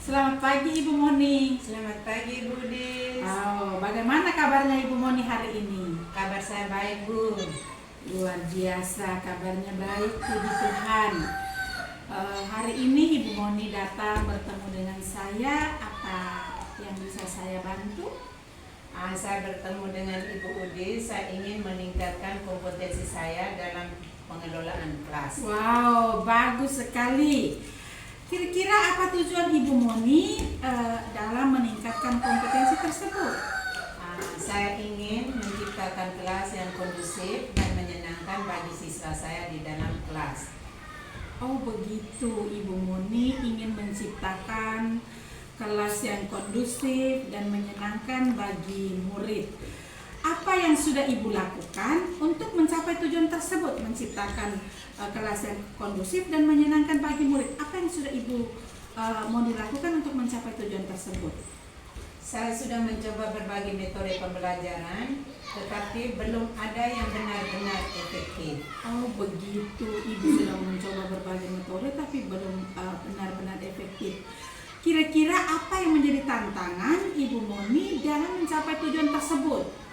Selamat pagi Ibu Moni. Selamat pagi Bu Dis. Bagaimana kabarnya Ibu Moni hari ini? Kabar saya baik Bu. Luar biasa, kabarnya baik, puji Tuhan. Hari ini Ibu Moni datang bertemu dengan saya. Apa yang bisa saya bantu? Saya bertemu dengan Ibu Udis. Saya ingin meningkatkan kompetensi saya dalam pengelolaan kelas. Wow, bagus sekali. Kira-kira apa tujuan Ibu Moni dalam meningkatkan kompetensi tersebut? Saya ingin menciptakan kelas yang kondusif dan menyenangkan bagi siswa saya di dalam kelas. Oh begitu, Ibu Moni ingin menciptakan kelas yang kondusif dan menyenangkan bagi murid. Apa yang sudah Ibu lakukan untuk mencapai tujuan tersebut, menciptakan kelas yang kondusif dan menyenangkan bagi murid? Apa yang sudah Ibu mau dilakukan untuk mencapai tujuan tersebut? Saya sudah mencoba berbagai metode pembelajaran, tetapi belum ada yang benar-benar efektif. Oh begitu, Ibu sudah mencoba berbagai metode tapi belum benar-benar efektif. Kira-kira apa yang menjadi tantangan Ibu Moni dalam mencapai tujuan tersebut?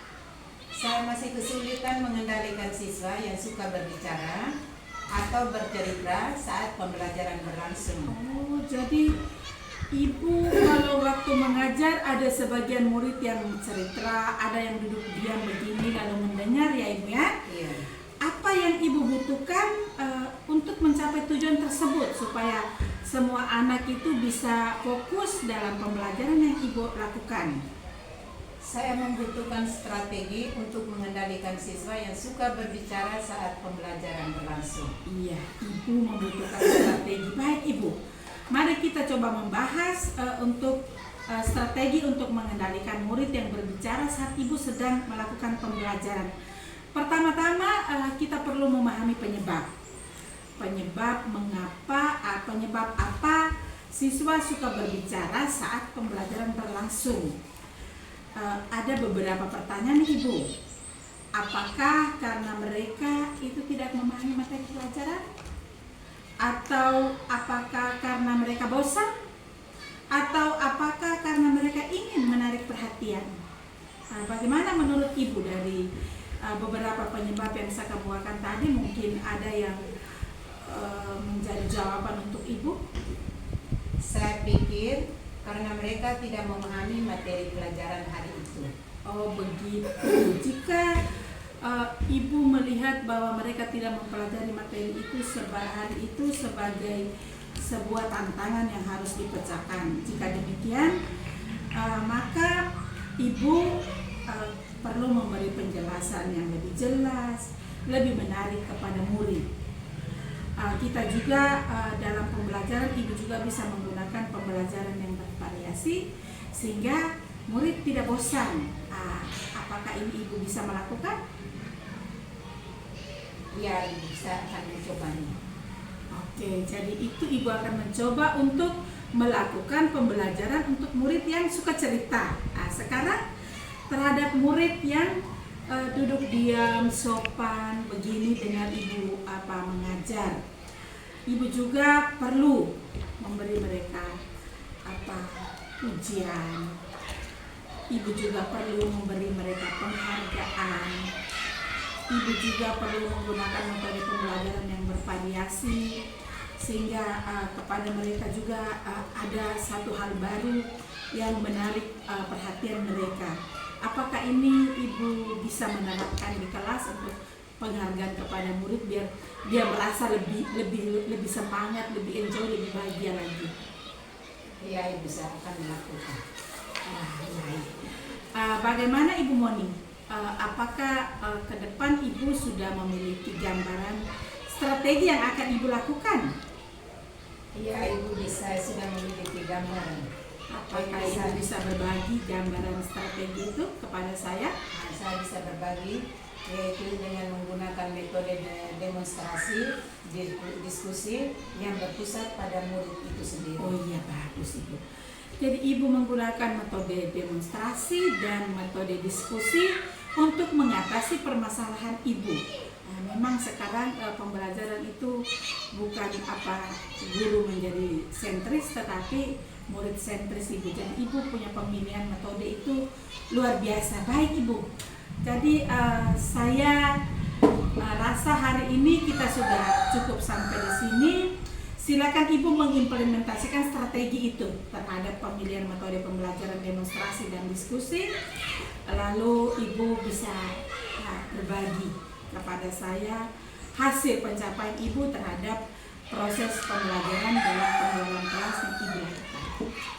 Saya masih kesulitan mengendalikan siswa yang suka berbicara atau bercerita saat pembelajaran berlangsung. Oh, jadi Ibu kalau waktu mengajar ada sebagian murid yang cerita, ada yang duduk diam begini lalu mendengar ya Ibu ya? Iya. Apa yang Ibu butuhkan untuk mencapai tujuan tersebut supaya semua anak itu bisa fokus dalam pembelajaran yang Ibu lakukan? Saya membutuhkan strategi untuk mengendalikan siswa yang suka berbicara saat pembelajaran berlangsung. Iya, Ibu membutuhkan strategi. Baik Ibu, mari kita coba membahas untuk strategi untuk mengendalikan murid yang berbicara saat Ibu sedang melakukan pembelajaran. Pertama-tama kita perlu memahami penyebab apa siswa suka berbicara saat pembelajaran berlangsung. Ada beberapa pertanyaan nih Ibu. Apakah karena mereka itu tidak memahami materi pelajaran? Atau apakah karena mereka bosan? Atau apakah karena mereka ingin menarik perhatian? Bagaimana menurut Ibu dari beberapa penyebab yang saya kemukakan tadi? Mungkin ada yang menjadi jawaban untuk Ibu? Saya pikir karena mereka tidak memahami materi pelajaran hari itu. Oh begitu. Jika Ibu melihat bahwa mereka tidak mempelajari materi itu sebagai sebuah tantangan yang harus dipecahkan. Jika demikian, maka Ibu perlu memberi penjelasan yang lebih jelas, lebih menarik kepada murid. Kita juga dalam pembelajaran Ibu juga bisa menggunakan pembelajaran yang bervariasi sehingga murid tidak bosan. Apakah ini Ibu bisa melakukan? Ya, Ibu bisa akan mencobanya. Oke, jadi itu Ibu akan mencoba untuk melakukan pembelajaran untuk murid yang suka cerita. Sekarang terhadap murid yang duduk diam, sopan, begini dengan Ibu mengajar. Ibu juga perlu memberi mereka pujian. Ibu juga perlu memberi mereka penghargaan. Ibu juga perlu menggunakan metode pembelajaran yang bervariasi sehingga kepada mereka juga ada satu hal baru yang menarik perhatian mereka. Apakah ini Ibu bisa menerapkan di kelas untuk penghargaan kepada murid biar dia merasa lebih semangat, lebih enjoy, lebih bahagia lagi? Ya, Ibu bisa akan melakukan. Bagaimana Ibu Moni? Apakah ke depan Ibu sudah memiliki gambaran strategi yang akan Ibu lakukan? Ya, Ibu bisa sudah memiliki gambaran. Apakah Ibu bisa berbagi gambaran strategi itu kepada saya? Saya bisa berbagi, yaitu dengan menggunakan metode demonstrasi, diskusi yang berpusat pada murid itu sendiri. Oh iya, bagus Ibu. Jadi Ibu menggunakan metode demonstrasi dan metode diskusi untuk mengatasi permasalahan Ibu. Memang sekarang pembelajaran itu bukan guru menjadi sentris, tetapi murid sentris Ibu. Jadi Ibu punya pemilihan metode itu luar biasa. Baik Ibu. Jadi saya rasa hari ini kita sudah cukup sampai di sini. Silakan Ibu mengimplementasikan strategi itu terhadap pemilihan metode pembelajaran demonstrasi dan diskusi. Lalu Ibu bisa berbagi kepada saya hasil pencapaian Ibu terhadap proses pembelajaran dalam pembelajaran kelas yang Ibu lakukan.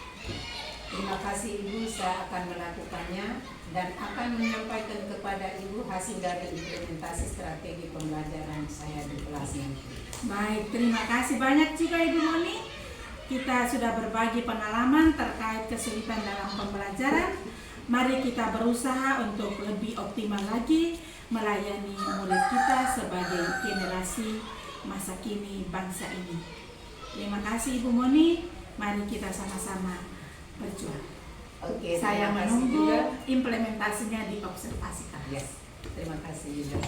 Terima kasih Ibu, saya akan melakukannya dan akan menyampaikan kepada Ibu hasil dari implementasi strategi pembelajaran saya di kelas nanti. Baik, terima kasih banyak juga Ibu Moni. Kita sudah berbagi pengalaman terkait kesulitan dalam pembelajaran. Mari kita berusaha untuk lebih optimal lagi melayani murid kita sebagai generasi masa kini bangsa ini. Terima kasih Ibu Moni. Mari kita sama-sama berjuang. Oke, Saya terima kasih menunggu juga. implementasinya diobservasikan. Yes, terima kasih juga.